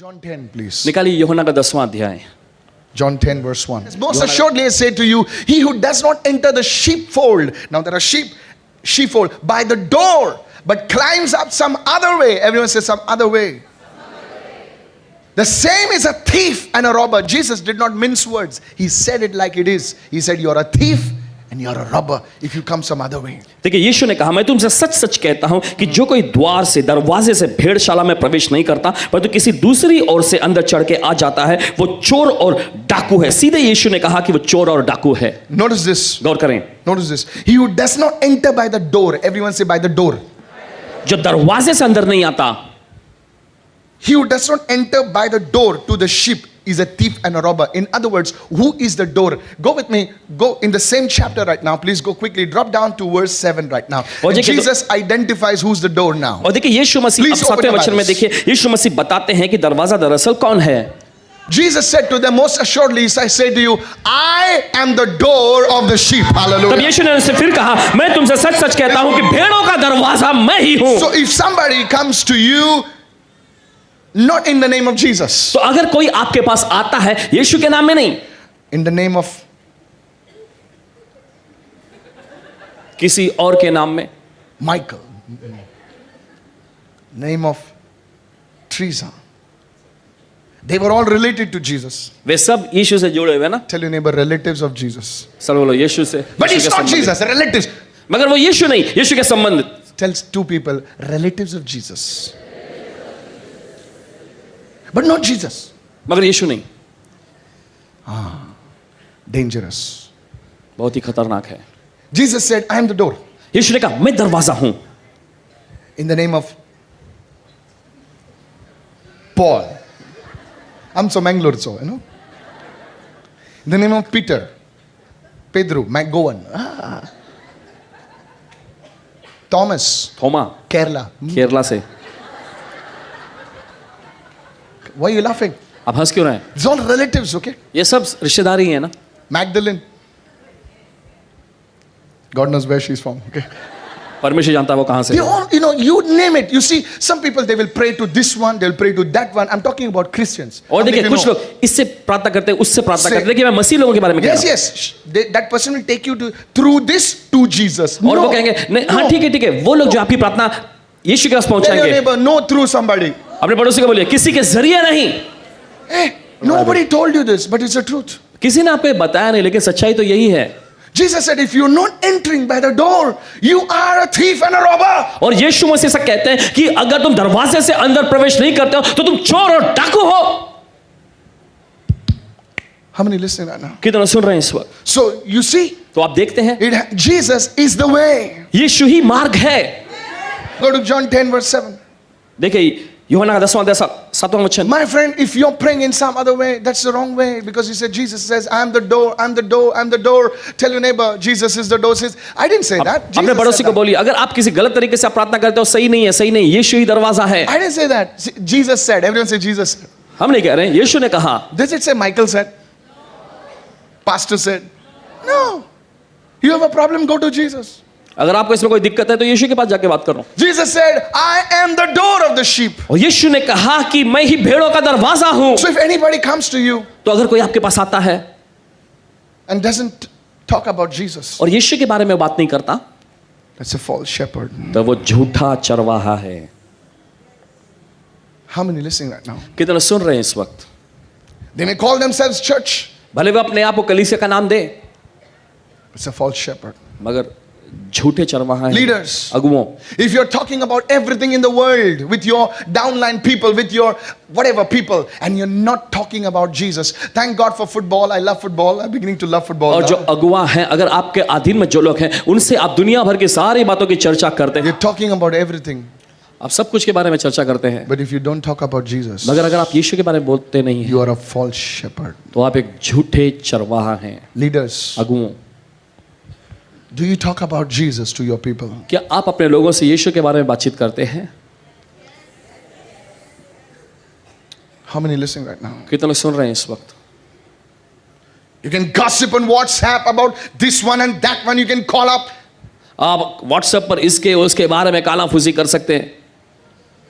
John 10, please. निकालिए यूहन्ना का 10वां अध्याय। John 10, verse 1. Most assuredly I say to you, he who does not enter the sheepfold, now there are sheepfold, by the door, but climbs up some other way. Everyone says some other way. The same is a thief and a robber. Jesus did not mince words. He said it like it is. He said, you're a thief and you're a robber if you come some other way. देखिए यीशु ने कहा, मैं तुमसे सच सच कहता हूं कि जो कोई द्वार से दरवाजे से भेड़शाला में प्रवेश नहीं करता परंतु किसी दूसरी ओर से अंदर चढ़ के आ जाता है वो चोर और डाकू है। सीधे यीशु ने कहा कि वो चोर और डाकू है। Notice this. गौर करें। Notice this. He who does not enter by the door. Everyone say by the door. जो दरवाजे से अंदर नहीं आता, He who does not enter by the door to the sheep is a thief and a robber. In other words, who is the door? Go with me. Go in the same chapter right now. Please go quickly. Drop down to verse 7 right now. And Jesus identifies who's the door now. और देखिए यीशु मसीह अब 7वें वचन में देखिए यीशु मसीह बताते हैं कि दरवाजा दरअसल कौन है। Jesus said to them, most assuredly, I say to you, I am the door of the sheep. तब Hallelujah. यीशु ने उनसे फिर कहा, मैं तुमसे सच सच कहता हूं कि भेड़ों का दरवाजा मैं ही हूं। So if somebody comes to you, not in the name of Jesus, तो अगर कोई आपके पास आता है यीशु के नाम में नहीं, in the name of किसी और के नाम में, Michael, name of Teresa, they were all related to Jesus. वे सब यीशु से जुड़े हुए ना। Tell your neighbor, relatives of Jesus. सब बोलो यीशु से। But यीशु it's के not संबंधित। Jesus, relatives. मगर वो यीशु नहीं, यीशु के संबंधित। Tells two people, relatives of Jesus. But not Jesus. मगर यीशु नहीं। Dangerous. बहुत ही खतरनाक है। Jesus said, I am the door. यीशु ने कहा, मैं दरवाजा हूं। In the name of Paul. I'm so Mangalore, so, you know. In the name of Peter. Pedro, McGowan. Thomas, Thoma, Kerala. Kerala से। Why are you laughing? आप हंस क्यों रहे हैं? It's all relatives, okay? ये सब रिश्तेदारी है ना। Magdalene. God knows where she's from, okay? परमेश्वर जानता है वो कहां से They है। all, you know, you name it. You see, some people, they will pray to this one, they'll pray to that one. I'm talking about Christians. और How many देखिए of you कुछ know? लोग इससे प्रार्थना करते हैं, उससे प्रार्थना Say- करते हैं कि मैं मसीह लोगों के बारे में कह रहा Yes, हूं। yes. That person will take you to through this to Jesus. और No. वो कहेंगे नहीं, हाँ No. ठीक है वो लोग जो आपकी प्रार्थना यीशु के पास Tell your पहुंचाएंगे। neighbor, no, through somebody. अपने पड़ोसी को बोलिए किसी के जरिए नहीं। Hey, nobody told you this, but it's the truth. किसी ने आपको ये बताया नहीं लेकिन सच्चाई तो यही है। Jesus said, if you're not entering by the door, you are a thief and a robber. और यीशु मसीह से कहते हैं कि अगर तुम दरवाजे से अंदर प्रवेश नहीं करते हो तो तुम चोर और डाकू हो। How many listening right now? कितना सुन रहे हैं इस वक्त? So you see, तो आप देखते हैं Jesus is the way. यीशु ही मार्ग है। Go to John 10, verse 7. देखिए यूहन्ना का 10वां अध्याय 7वां वचन। My friend, if you're praying in some other way, that's the wrong way. Because he said, Jesus says, I'm the door, I'm the door, I'm the door. Tell your neighbor, Jesus is the door. Says, I didn't say that. अपने Jesus पड़ोसी said को that. बोलिए अगर आप किसी गलत तरीके से प्रार्थना करते हो सही नहीं है, सही नहीं, यीशु ही दरवाजा है। I didn't say that. See, Jesus said. Everyone say Jesus said. हम नहीं कह रहे हैं, यीशु ने कहा। Does it say Michael said? Pastor said? No. You have a problem, go to Jesus. अगर आपको इसमें कोई दिक्कत है तो यीशु के पास जाके बात करो। Jesus said, I am the door of the sheep. और यीशु ने कहा कि मैं ही भेड़ों का दरवाजा हूं। So if anybody comes to you तो अगर कोई आपके पास आता है and doesn't talk about Jesus, और यीशु के बारे में बात नहीं करता that's a false shepherd. तो वो झूठा चरवाहा है। How many listening right now? कितने सुन रहे हैं इस वक्त? They may call themselves church. भले वो अपने आप को कलीसिया का नाम दे It's a false shepherd. मगर झूठे चरवाहा हैं। Leaders. अगुओं, If you're talking about everything in the world with your downline people, with your whatever people, and you're not talking about Jesus, thank God for football. I love football. I'm beginning to love football और जो now. अगुआ हैं अगर आपके अधीन में जो लोग हैं उनसे आप दुनिया भर की सारी बातों की चर्चा करते हैं। You're talking about everything. आप सब कुछ के बारे में चर्चा करते हैं But if you don't talk about Jesus, मगर अगर आप यीशु के बारे में बोलते नहीं हैं you are a false shepherd. तो आप एक झूठे चरवाहा हैं। Leaders, अगुओं, do you talk about Jesus to your people? क्या आप अपने लोगों से यीशु के बारे में बातचीत करते हैं? How many listening right now? कितने सुन रहे हैं इस वक्त? You can gossip on WhatsApp about this one and that one. You can call up. आप व्हाट्सएप पर इसके उसके बारे में काना फूसी कर सकते हैं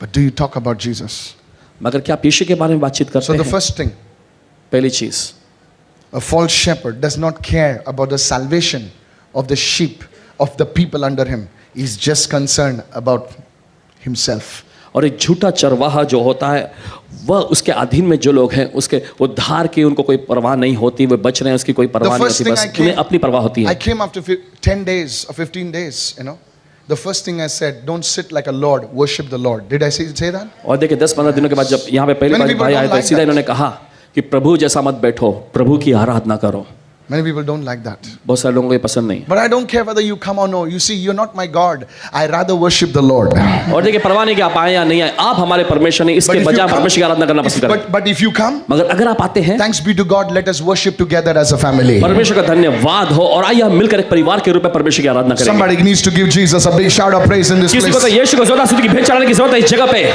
But do you talk about Jesus? मगर क्या आप यीशु के बारे में बातचीत So करते the हैं? first thing, पहली चीज, a false shepherd does not care about the salvation of the sheep of the people under him. He's just concerned about himself. और एक झूठा चरवाहा जो होता है वह उसके अधीन में जो लोग हैं उसके उद्धार की उनको कोई परवाह नहीं होती, वे बच रहे हैं उसकी कोई परवाह नहीं first होती, thing बस I came- उन्हें अपनी परवाह होती I है। came after 10 days or 15 days, you know. The first thing I said, don't sit like a Lord, worship the Lord. Did I say that? और देखिए 10-15 दिनों के बाद जब यहाँ पे पहली Many बार people भाई आए don't तो like सीधा that. इन्होंने कहा कि प्रभु जैसा मत बैठो, प्रभु की आराधना करो। Many people don't like that. बहुत सारे लोगों को ये पसंद नहीं। But I don't care whether you come or no. You see, you're not my God. I rather worship the Lord. और देखिए परवाह नहीं कि आप आए या नहीं आए, आप हमारे परमेश्वर नहीं, But इसके if you बजाय come- परमेश्वर की आराधना करना पसंद करें। but if you come, मगर अगर आप आते हैं, thanks be to God, let us worship together as a family. परमेश्वर का धन्यवाद हो और आइए हम मिलकर एक परिवार के रूप में परमेश्वर की आराधना करेंगे। Somebody needs to give Jesus a big shout of praise in this किसी को तो place. यीशु को जोरदार स्तुति की भेंट चढ़ाने की जरूरत है इस जगह पे।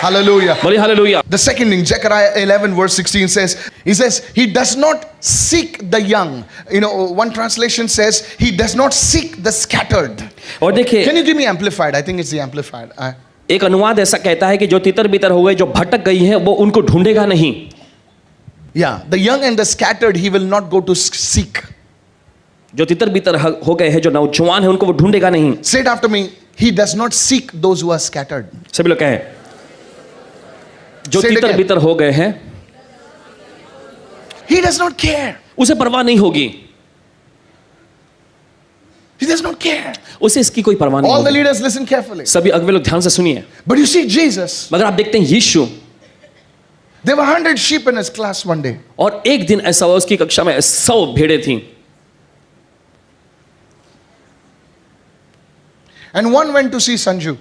Hallelujah. बोलिए hallelujah. The second thing, Zechariah 11 verse 16 says, he says, he does not seek the young. You know, one translation says, he does not seek the scattered. और देखिए Can you give me amplified? I think it's the amplified. एक अनुवाद ऐसा कहता है कि जो तितर बितर हो गए, जो भटक गई हैं, वो उनको ढूंढेगा नहीं। Yeah, the young and the scattered, he will not go to seek. जो तितर बितर हो गए हैं, जो नौजवान है, उनको वो ढूंढेगा नहीं। Say it after me. He does not seek those who are scattered. सभी लोग कहें, जो Say it तितर again. बितर हो गए हैं He does not care. उसे परवाह नहीं होगी, He does not care. उसे इसकी कोई परवाह नहीं All the होगी। leaders listen carefully. सभी अगुवे लोग ध्यान से सुनिए। But you see, Jesus, मगर आप देखते हैं यीशु, there were 100 sheep in his class one day. और एक दिन ऐसा हुआ उसकी कक्षा में 100 भेड़ें थीं, And one went to see Sanju.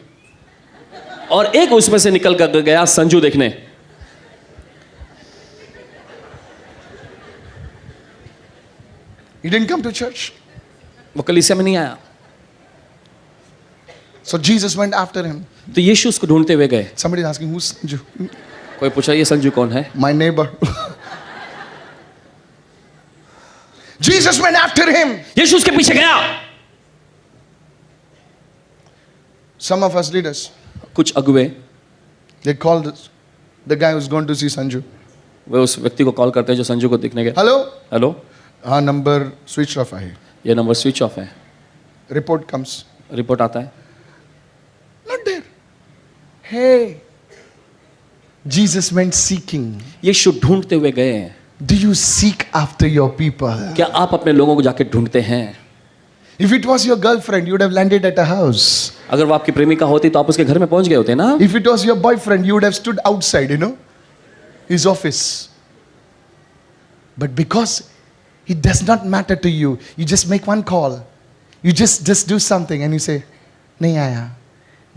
और एक उसमें से निकल कर गया संजू देखने। He didn't come to church. वो कलीसिया में नहीं आया, So Jesus went after him. तो यीशु उसको ढूंढते हुए गए। Somebody is asking, who's Sanju? कोई पूछा ये संजू कौन है? My neighbor. Jesus went after him. यीशु उसके पीछे गया। Some of us leaders, कुछ अगुवे they call the guy who's going to see Sanju. वे उस व्यक्ति को कॉल करते हैं जो संजू को देखने गए। Hello? हेलो, हाँ, number switched off है. ये नंबर स्विच ऑफ है। Report comes. रिपोर्ट आता है, Not there. Hey. Jesus went seeking. यीशु ढूंढते हुए गए। Do you seek after your people? क्या आप अपने लोगों को जाके ढूंढते हैं? If it was your girlfriend, you would have landed at a house. अगर वो आपकी प्रेमिका होती तो आप उसके घर में पहुंच गए होते ना। If it was your boyfriend, you would have stood outside, you know, his office. But because it does not matter to you, you just make one call. You just do something and you say, नहीं आया,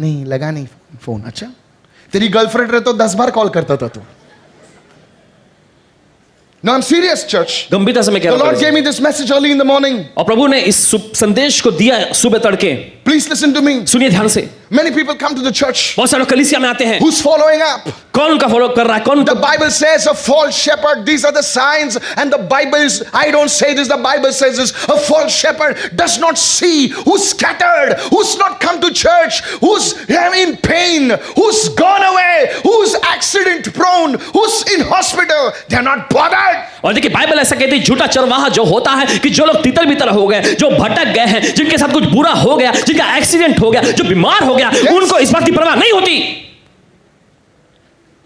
नहीं लगा नहीं phone. अच्छा, तेरी girlfriend रहे तो 10 बार call करता था तू। No, I'm serious, church. गंभीरता से मैं कह The रहा Lord हूं, gave me this message early in the morning. और प्रभु ने इस संदेश को दिया सुबह तड़के। Please listen to me. सुनिए ध्यान से। Many people come to the church. बहुत सारे लोग कलीसिया में आते हैं। Who's following up? कौन उनका फॉलो कर रहा है? कौन The Bible says a false shepherd, these are the signs, and the Bible is, I don't say this, the Bible says this, a false shepherd does not see, who's scattered, who's not come to church, who's in pain, who's gone away, who's accident prone, who's in hospital, they're not bothered. और देखिए Bible ऐसा कहती है, झूठा चरवाहा जो होता है कि जो लोग तितर बितर हो गए, जो भटक गए हैं, जिनके साथ कुछ बुरा हो गया, जिनका एक्सीडेंट हो गया, जो बीमार हो गया, उनको इस बात की परवाह नहीं होती।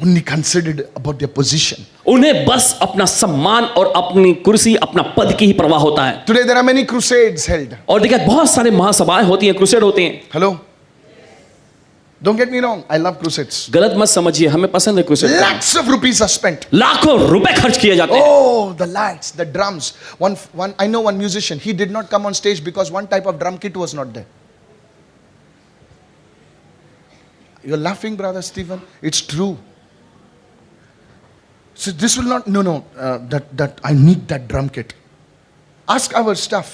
Only considered about their position. उन्हें बस अपना सम्मान और अपनी कुर्सी, अपना पद की ही परवाह होता है। Today there are many crusades held. और देखिए बहुत सारे महासभाएं होती हैं, क्रूसेड होते हैं। Hello? Don't get me wrong, I love crusades. गलत मत समझिए, हमें पसंद है crusade. Lakhs of rupees are spent. लाखों रुपए खर्च किए जाते हैं। Oh, the lights, the drums. I know one musician, he did not come on stage because one type of drum kit was not there. You're laughing, brother Stephen. It's true. So this will not, no, that I need that drum kit. Ask our staff.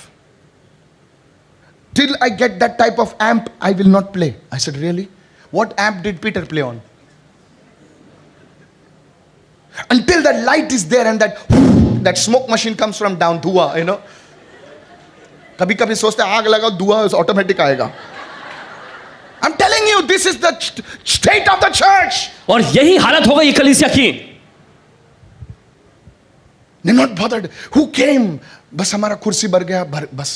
Till I get that type of amp, I will not play. I said, really? What amp did Peter play on? Until that light is there and that smoke machine comes from down, धुआं, you know. कभी कभी सोचते हैं आग लगाओ धुआं automatic आएगा. I'm telling you, this is the state of the church. और यही हालत हो गई कलीसिया की. They're not bothered. Who came? बस हमारा कुर्सी भर गया, बस.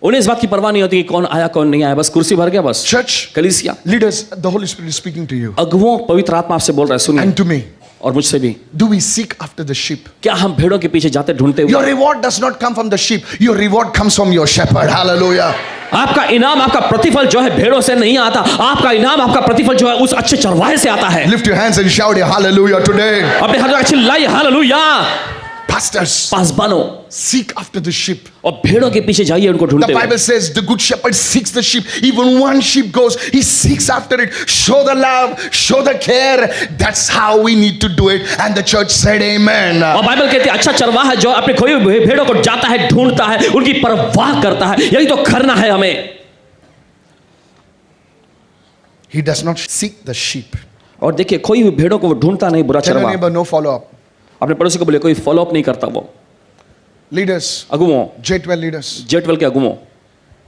उन्हें इस बात की परवाह नहीं होती कि कौन आया कौन नहीं आया, बस कुर्सी भर गया बस. Church, कलीसिया, leaders, the Holy Spirit is speaking to you अगुओं, पवित्र आत्मा आपसे बोल रहा है, सुनिए. and to me. और मुझसे भी. Do we seek after the sheep? क्या हम भेड़ों के पीछे जाते ढूंढते हुए? Your reward does not come from the sheep. Your reward comes from your shepherd. Hallelujah. आपका इनाम, आपका प्रतिफल जो है भेड़ों से नहीं आता. आपका इनाम, आपका प्रतिफल जो है उस अच्छे चरवाहे से आता है. Lift your hands and shout a hallelujah today. अपने हाथों को चिल्लाइए हालेलुया. Pastors, पासबानों, seek after the sheep. और भेड़ों के पीछे जाइए उनको The ढूंढते हुए. Bible says the good shepherd seeks the sheep. Even one sheep goes, he seeks after it. Show the love, show the care. That's how we need to do it. And the church said amen. और Bible कहती है अच्छा चरवाहा जो अपने खोई हुई भेड़ों को जाता है, ढूंढता है, उनकी परवाह करता है. यही तो करना है हमें. He does not seek the sheep. और देखिए खोई हुई भेड़ों को वो ढूंढता नहीं, बुरा Tell your चरवाहा. neighbor, no follow up. अपने पड़ोसी को बोले कोई फॉलो अप नहीं करता वो. Leaders, अगुओं, J12 leaders. जेटवेल के अगुओं.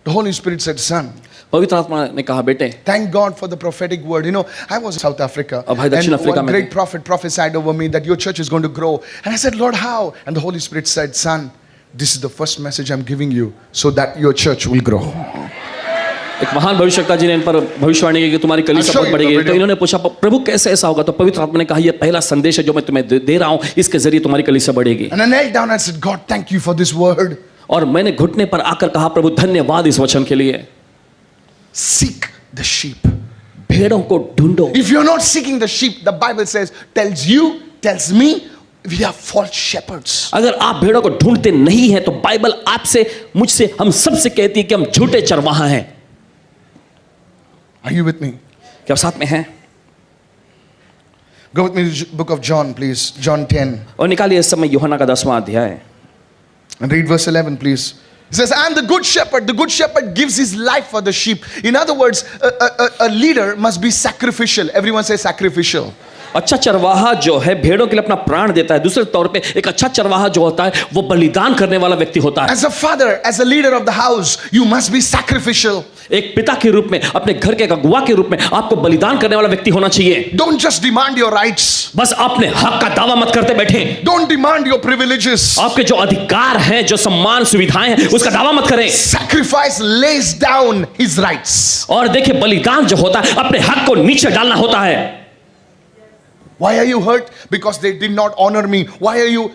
The Holy Spirit said, son, पवित्र आत्मा ने कहा बेटे, thank God for the prophetic word. You know, I was in South Africa अब भाई दक्षिण and अफ्रीका one में great prophet prophesied over me that your church is going to grow. And I said, Lord, how? And the Holy Spirit said, son, this is the first message I'm giving you so that your church will grow. एक महान भविष्यवक्ता जी ने इन पर भविष्यवाणी की कि तुम्हारी कलीसिया बहुत बढ़ेगी. तो इन्होंने पूछा प्रभु कैसे ऐसा होगा? तो पवित्र आत्मा ने कहा ये पहला संदेश है जो मैं तुम्हें दे रहा हूं, इसके जरिए तुम्हारी कलीसिया बढ़ेगी. And I knelt down and said, God, thank you for this word. और मैंने घुटने पर आकर कहा प्रभु धन्यवाद इस वचन के लिए. Seek the sheep. भेड़ों को ढूंढो. If you're not seeking the sheep, the Bible says, tells you, tells me, we are false shepherds. अगर आप भेड़ों को ढूंढते नहीं हैं तो बाइबल आपसे, मुझसे, हम सबसे कहती है कि हम झूठे चरवाहा हैं. Are you with me? क्या आप साथ में हैं? Go with me to the book of John, please. John 10. और निकालिए इस समय यूहन्ना का 10वां अध्याय. And read verse 11, please. It says, I am the good shepherd. The good shepherd gives his life for the sheep. In other words, a leader must be sacrificial. Everyone say sacrificial. अच्छा चरवाहा जो है भेड़ों के लिए अपना प्राण देता है. दूसरे तौर पे एक अच्छा चरवाहा जो होता है वो बलिदान करने वाला व्यक्ति होता है. As a father, as a leader of the house, you must be sacrificial. एक पिता के रूप में, अपने घर के अगुवा के रूप में आपको बलिदान करने वाला व्यक्ति होना चाहिए. Don't just demand your rights. बस अपने हक का दावा मत करते बैठे. Don't demand your privileges. आपके जो अधिकार हैं, जो सम्मान सुविधाएं हैं, उसका दावा मत करें. Sacrifice lays down his rights. और देखिए बलिदान जो होता है अपने हक को नीचे डालना होता है. Why are you hurt? Because they did not honor me. Why are you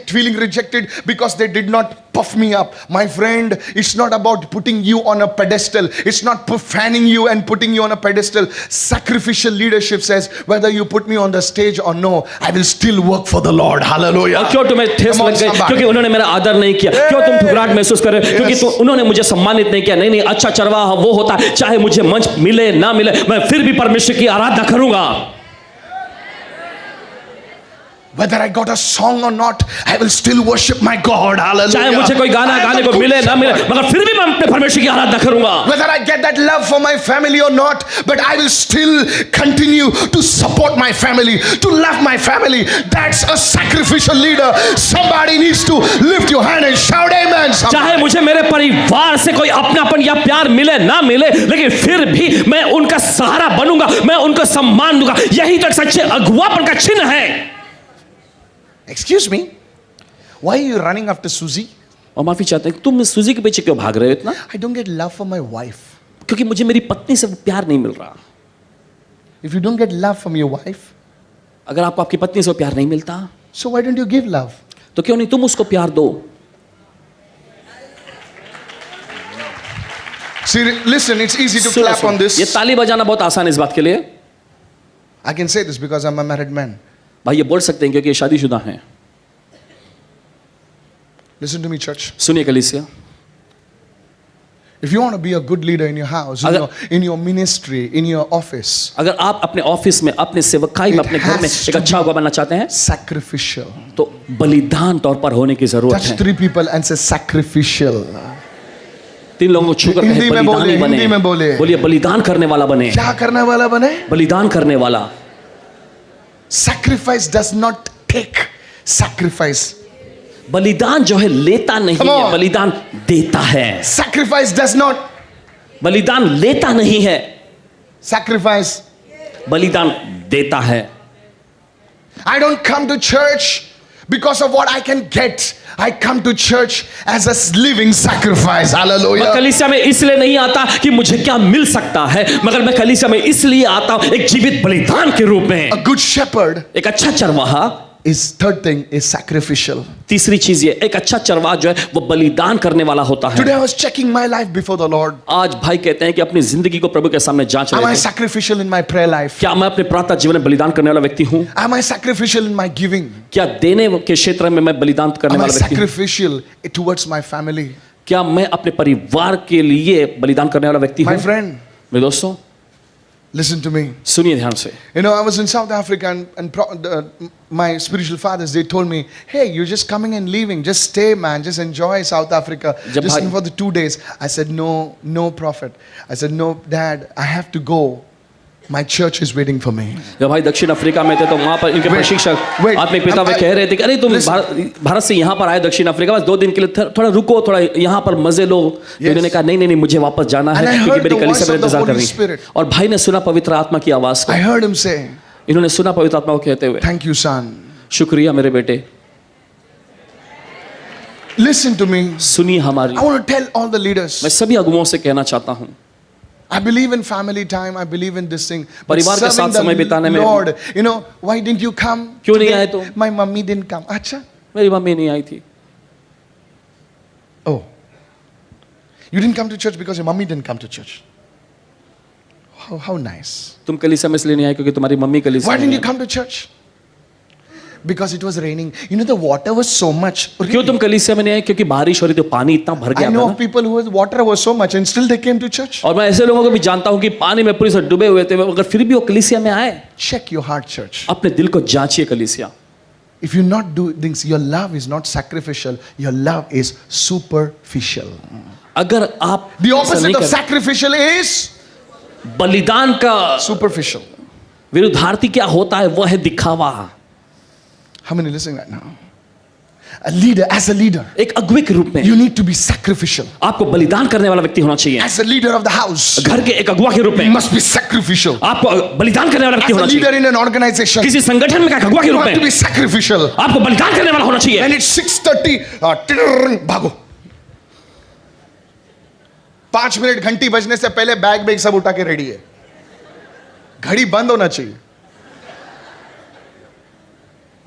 feeling rejected? Because they did not puff me up. My friend, it's not about putting you on a pedestal. It's not fanning you and putting you on a pedestal. Sacrificial leadership says, whether you put me on the stage or no, I will still work for the Lord. Hallelujah. क्यों तुम्हें ठेस Come on, लग गई? somebody. क्योंकि उन्होंने मेरा आदर नहीं किया. क्यों तुम घबराहट महसूस कर रहे हो? क्योंकि उन्होंने मुझे सम्मानित नहीं किया. नहीं, अच्छा चरवाहा वो होता है चाहे मुझे मंच मिले ना मिले, मैं फिर भी परमेश्वर की आराधना करूंगा. Whether I got a song or not, I will still worship my God. Hallelujah. चाहे मुझे कोई गाना I am गाने the को good मिले ना मिले, shepherd. मगर फिर भी मैं अपने परमेश्वर की आराधना करूंगा. Whether I get that love for my family or not, but I will still continue to support my family, to love my family. That's a sacrificial leader. Somebody needs to lift your hand and shout amen. चाहे मुझे मेरे परिवार से कोई अपनापन या प्यार मिले ना मिले, लेकिन फिर भी मैं उनका सहारा बनूंगा, मैं उनका सम्मान दूंगा. यही तो एक सच्चे अगुवापन का चिन्ह है. Excuse me, why are you running after Susie? और माफी चाहते हैं, तुम सूजी के पीछे क्यों भाग रहे हो इतना? I don't get love for my wife. क्योंकि मुझे मेरी पत्नी से प्यार नहीं मिल रहा. If you don't get love from your wife, अगर आपको आपकी पत्नी से प्यार नहीं मिलता, so why don't you give love? तो क्यों नहीं तुम उसको प्यार दो? See, listen, it's easy to clap on ये this. ताली बजाना बहुत आसान है इस बात के लिए. I can say this because I'm a married man. भाई ये बोल सकते हैं क्योंकि ये शादीशुदा हैं. Listen to me, church. सुनिए कलीसिया, If you want to be a good leader in your house, in your ministry, in your office, अगर आप अपने ऑफिस में, अपने सेवकाई में, अपने घर में एक अच्छा अगुवा बनना चाहते हैं, sacrificial. तो बलिदान तौर पर होने की जरूरत Touch है. 3 people and say sacrificial. 3 लोगों को छूकर हिंदी कहे में बोले, बलिदानी बने. हिंदी में बोले. बोलिए बलिदान करने वाला बने. क्या करने वाला बने? बलिदान करने वाला. Sacrifice does not take sacrifice. बलिदान जो है लेता नहीं Come है, on. बलिदान देता है. Sacrifice does not. बलिदान लेता नहीं है. sacrifice. बलिदान देता है। I don't come to church because of what I can get. I come to church as a living sacrifice. मैं Hallelujah. कलीसिया में इसलिए नहीं आता कि मुझे क्या मिल सकता है, मगर मैं कलीसिया में इसलिए आता हूं एक जीवित बलिदान के रूप में। A good shepherd एक अच्छा चरवाहा, is third thing is sacrificial. तीसरी चीज ये, एक अच्छा चरवाहा जो है वो बलिदान करने वाला होता Today है। I was checking my life before the Lord. आज भाई कहते हैं कि अपनी जिंदगी को प्रभु के सामने जांच Am I रहे थे। sacrificial in my prayer life? क्या मैं अपने प्रातः जीवन में बलिदान करने वाला व्यक्ति हूँ? Am I sacrificial in my giving? क्या देने के क्षेत्र में मैं बलिदान करने Am I वाला व्यक्ति हूँ? sacrificial towards my family? क्या मैं अपने परिवार के लिए बलिदान करने वाला व्यक्ति हूँ? My friend, मेरे दोस्तों listen to me. सुनिए ध्यान से। You know, I was in South Africa and my spiritual fathers, they told me, hey, you're just coming and leaving. Just stay, man. Just enjoy South Africa. जब Just भाई- for the 2 days. I said, no, prophet. I said, no, dad, I have to go. My church is waiting for me. जब भाई दक्षिण Africa में थे तो वहां पर इनके Wait, प्रशिक्षक wait. आत्मिक पिता वे I- कह रहे थे कि अरे तुम Listen. भारत से यहाँ पर आए दक्षिण अफ्रीका, बस 2 दिन के लिए थोड़ा रुको, थोड़ा यहाँ पर मजे लो। तो उन्होंने कहा नहीं, मुझे वापस जाना है And I क्योंकि heard मेरी the कलीसिया voice मेरे of the इंतजार कर Holy रही है। Spirit. और भाई ने सुना पवित्र आत्मा की आवाज को। I heard him say, इन्होंने सुना पवित्र आत्मा को कहते हुए, thank you, son. शुक्रिया मेरे बेटे, Listen to me. सुनिए हमारी। I want to tell all the leaders. मैं सभी अगुओं से कहना चाहता हूँ, I believe in family time. I believe in this thing. But परिवार के serving साथ समय the बिताने में- Lord, you know, why didn't you come? क्यों नहीं today? आए तुम? My mummy didn't come. Acha. मेरी मम्मी नहीं आई थी। Oh. You didn't come to church because your mummy didn't come to church. How nice. तुम कलीसिया में इसलिए नहीं आए क्योंकि तुम्हारी मम्मी कलीसिया Why में didn't नहीं you come to church? Because it was raining. You know, the water was so much. आई। क्यों तुम कलीसिया में नहीं आए? क्योंकि बारिश हो रही थी, पानी इतना भर I गया know था of ना। people who was water was so much and still they came to church. और मैं ऐसे लोगों को भी जानता हूं कि पानी में पूरी से डूबे हुए थे, मगर फिर भी वो कलीसिया में आए। Check your heart, church. अपने दिल को जांचिए कलीसिया। If you not do things, your love is not sacrificial. Your love is superficial. अगर आप The ऐसा opposite नहीं of कर- sacrificial is बलिदान का superficial. विरुद्धार्थी क्या होता है? वो है दिखावा। How many listening right now? A leader, as a leader, एक अगुवे के रूप में you need to be sacrificial. आपको बलिदान करने वाला व्यक्ति होना चाहिए। As a leader of the house, घर के एक अगुवा के रूप you में must be sacrificial. आपको बलिदान करने वाला व्यक्ति As a होना leader चाहिए। in an organization, किसी संगठन में का अगुवा के you रूप have to be में sacrificial. आपको बलिदान करने वाला होना चाहिए। When it's 6:30, भागो। 5 मिनट घंटी बजने से पहले बैग सब उठा के रेडी है। घड़ी बंद होना चाहिए।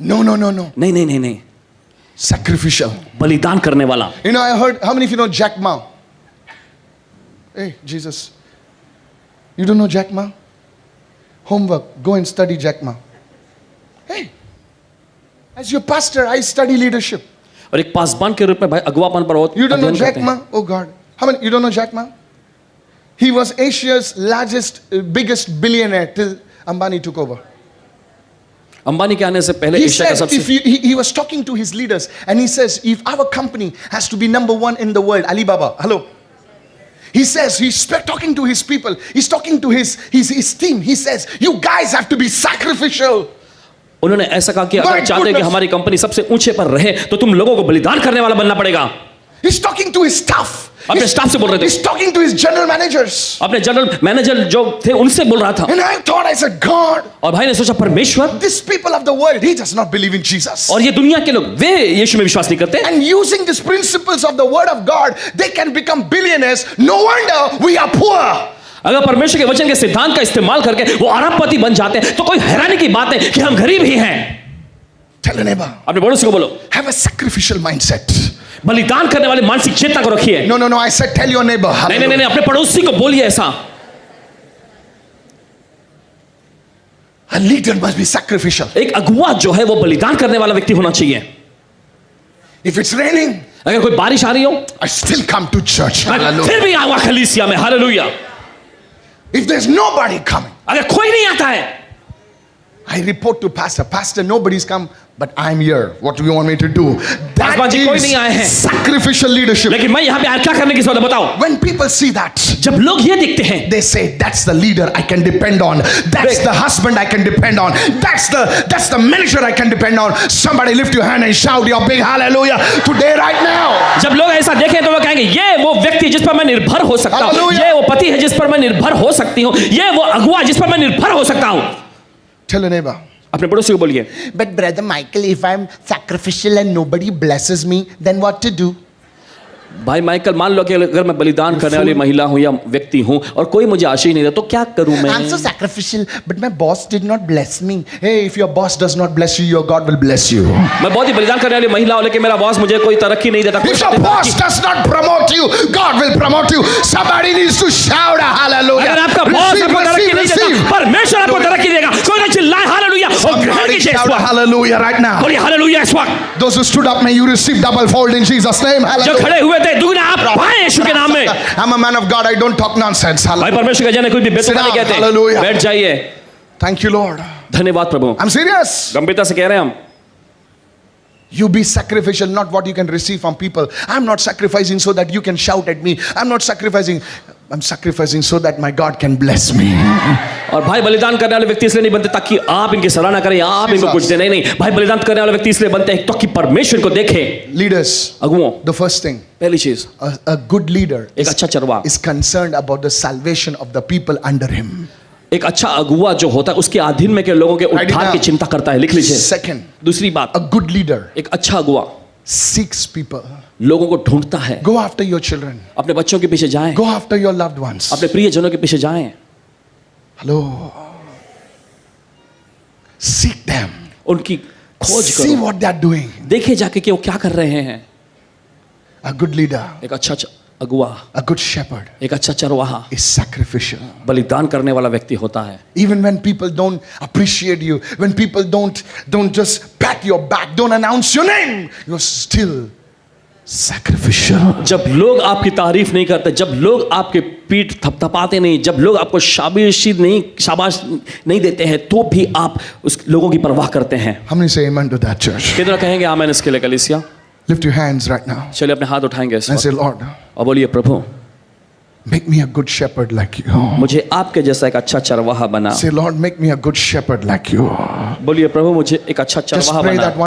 No. नहीं, Sacrificial. बलिदान करने वाला। You know, I heard, how many of you know Jack Ma? Hey, Jesus. You don't know Jack Ma? Homework. Go and study Jack Ma. Hey, as your pastor, I study leadership. और एक पासबान के रूप में भाई अगुवापन पर बहुत You don't know अध्ययन Jack करते हैं। Ma? Oh God. How many? You don't know Jack Ma? He was Asia's largest, biggest billionaire till Ambani took over. Ambani के आने से पहले He एशिया का said, if सबसे he was talking to his leaders, and he says, if our company has to be number 1 in the world, Alibaba, hello. He says, he's talking to his people, he's talking to his team. He says, you guys have to be sacrificial. उन्होंने ऐसा कहा कि My अगर चाहते हैं कि goodness. हमारी company सबसे ऊंचे पर रहे तो तुम लोगों को बलिदान करने वाला बनना पड़ेगा। He's talking to his staff. अपने स्टाफ से बोल रहे थे, He's talking to his general managers. अपने जनरल मैनेजर जो थे उनसे बोल रहा था। And I thought, I said, God, और भाई ने सोचा परमेश्वर, these people of the world, he does not believe in Jesus. और ये दुनिया के लोग वे यीशु में विश्वास नहीं करते। And using these principles of the word of God, they can become billionaires. No wonder we are poor. अगर परमेश्वर के वचन के सिद्धांत का इस्तेमाल करके वो अरबपति बन जाते हैं तो कोई हैरानी की बात है कि हम गरीब ही हैं। Tell a neighbor, अपने पड़ोसी को बोलो, have a sacrificial mindset. बलिदान करने वाले मानसिक चेतना को रखिए। No, I said tell your neighbor. नहीं, अपने पड़ोसी को बोलिए ऐसा। A leader must be sacrificial. एक अगुवा जो है वो बलिदान करने वाला व्यक्ति होना चाहिए। If it's raining, अगर कोई बारिश आ रही हो, I still come to church. मैं Hallelujah. फिर भी आऊंगा कलीसिया में। Hallelujah. If there's nobody coming, अगर कोई नहीं आता है, I report to pastor. Pastor, nobody's come, but I'm here. What do you want me to do? That Paswan ji कोई नहीं आए हैं। is sacrificial leadership. लेकिन मैं यहाँ पे आज क्या करने की जरूरत है बताओ। When people see that, जब लोग ये देखते हैं, they say, that's the leader I can depend on. That's the husband I can depend on. That's the manager I can depend on. Somebody lift your hand and shout your big hallelujah today right now. जब लोग ऐसा देखें तो वो कहेंगे ये वो व्यक्ति जिस पर मैं निर्भर हो सकता हूँ, Hallelujah. ये वो पति है जिस पर मैं निर्भर हो सकती हूँ, ये वो अगुआ जिस पर मैं निर्भर हो सकता हूँ। Tell your neighbor. अपने पड़ोसी को बोलिए, But Brother Michael, if I'm sacrificial and nobody blesses me, then what to do? भाई माइकल, मान लो कि अगर मैं बलिदान करने वाली महिला हूं या व्यक्ति हूं और कोई मुझे आशीष नहीं देता तो क्या करूं मैं? I'm so sacrificial, but my boss did not bless me. Hey, if your boss does not bless you, your God will bless you. मैं बहुत ही बलिदान करने वाली महिला हूं लेकिन मेरा बॉस मुझे कोई तरक्की नहीं देता। If your boss does not promote you, God will promote you. Somebody needs to shout a hallelujah. अगर आपका बॉस Receive, आपको तरक्की receive, नहीं देता, receive. परमेश्वर आपको तरक्की देगा। कोई ना चिल्लाए हालेलुया और ग्रहण Somebody कीजिए इस shout a वक्त। hallelujah right now. बोलिए हालेलुया इस वक्त। Those who stood up, may you receive double fold in Jesus' name. जो Hallelujah. खड़े हुए थे दुगना आप पाएं यीशु के नाम में। I'm a man of God. I don't talk nonsense. भाई Hallelujah. परमेश्वर का जन कुछ भी बेतुका नहीं कहते। Hallelujah. बैठ जाइए। Thank you, Lord. धन्यवाद प्रभु। I'm serious. गंभीरता से कह रहे हैं हम। You be sacrificial, not what you can receive from people. I'm not sacrificing so that you can shout at me. I'm not sacrificing. I'm sacrificing so that my God can bless me. और भाई बलिदान करने वाले व्यक्ति इसलिए नहीं बनते ताकि आप इनकी सराहना करें, आप इनको कुछ दें। नहीं नहीं, भाई बलिदान करने वाले व्यक्ति इसलिए बनते हैं ताकि परमेश्वर को देखें। Leaders, अगुओं, the first thing, पहली चीज, a good leader एक अच्छा चरवाहा, is concerned about the salvation of the people under him. एक अच्छा अगुआ जो होता है उसके अधीन में के लोगों के Write it उद्धार की down. चिंता करता है। लिख लीजिए। Second, दूसरी बात, a good leader एक अच्छा अगुआ seeks people. लोगों को ढूंढता है। Go after your children. अपने बच्चों के पीछे जाएं, Go after your loved ones. अपने प्रियजनों के पीछे जाएं, Hello. Seek them. उनकी खोज See करो, what they are doing. देखे जाके कि वो क्या कर रहे हैं। A good leader, एक अच्छा अगुआ, a good shepherd एक अच्छा चरवाहा is sacrificial. बलिदान करने वाला व्यक्ति होता है। Even when people don't appreciate you, when people don't just pat your back, don't announce your name, you're still sacrificial. जब लोग आपकी तारीफ नहीं करते, जब लोग आपके पीठ थपथपाते नहीं, जब लोग आपको शाबाश नहीं देते हैं, तो भी आप उस लोगों की परवाह करते हैं। How many say amen to that, church? कितना कहेंगे आमेन इसके लिए कलीसिया? Lift your hands right now चलिए अपने हाथ उठाएंगे इस and वक्त say, Lord, और बोलिए प्रभु make me a good shepherd like you. मुझे आपके जैसा एक अच्छा चरवाहा बना। Say, Lord, make me a good shepherd like you. बोलिए प्रभु मुझे एक अच्छा Just चरवाहा pray बना। that